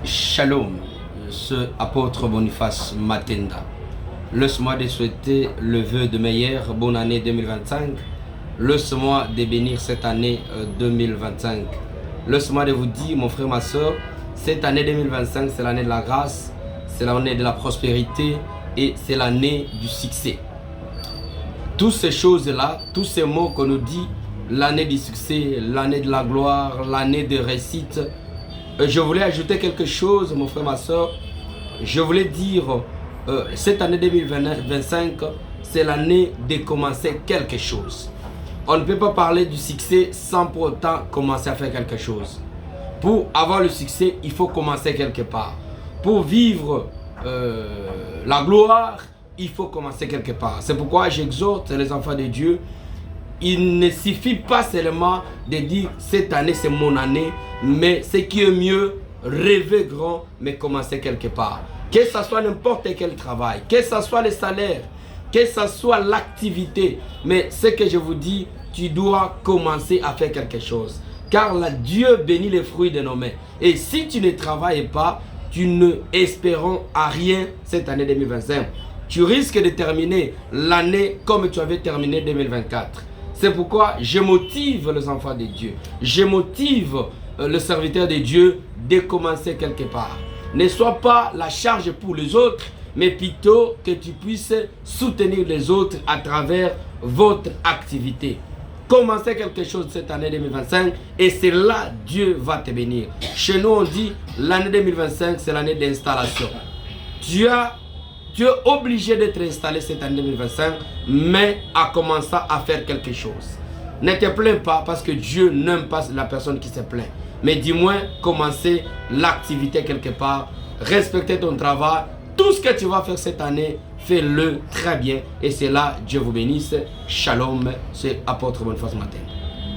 Shalom, ce apôtre Boniface Matenda. Laisse-moi de souhaiter le vœu de meilleure bonne année 2025. Laisse-moi de bénir cette année 2025. Laisse-moi de vous dire, mon frère, ma soeur, cette année 2025, c'est l'année de la grâce, c'est l'année de la prospérité et c'est l'année du succès. Toutes ces choses-là, tous ces mots qu'on nous dit, l'année du succès, l'année de la gloire, l'année de réussite, je voulais ajouter quelque chose, mon frère, ma soeur. Je voulais dire, cette année 2025, c'est l'année de commencer quelque chose. On ne peut pas parler du succès sans pour autant commencer à faire quelque chose. Pour avoir le succès, il faut commencer quelque part. Pour vivre la gloire, il faut commencer quelque part. C'est pourquoi j'exhorte les enfants de Dieu. Il ne suffit pas seulement de dire cette année c'est mon année, mais ce qui est mieux, rêver grand, mais commencer quelque part. Que ce soit n'importe quel travail, que ce soit le salaire, que ce soit l'activité, mais ce que je vous dis, tu dois commencer à faire quelque chose. Car là, Dieu bénit les fruits de nos mains. Et si tu ne travailles pas, tu ne espérons à rien cette année 2025. Tu risques de terminer l'année comme tu avais terminé 2024. C'est pourquoi je motive les enfants de Dieu. Je motive le serviteur de Dieu de commencer quelque part. Ne sois pas la charge pour les autres, mais plutôt que tu puisses soutenir les autres à travers votre activité. Commencez quelque chose cette année 2025 et c'est là Dieu va te bénir. Chez nous on dit l'année 2025 c'est l'année d'installation. Tu es obligé d'être installé cette année 2025, mais à commencer à faire quelque chose. Ne te plains pas parce que Dieu n'aime pas la personne qui se plaint. Mais dis-moi, commencer l'activité quelque part, respecter ton travail. Tout ce que tu vas faire cette année, fais-le très bien. Et c'est là, Dieu vous bénisse. Shalom, c'est apôtre Boniface Matenda.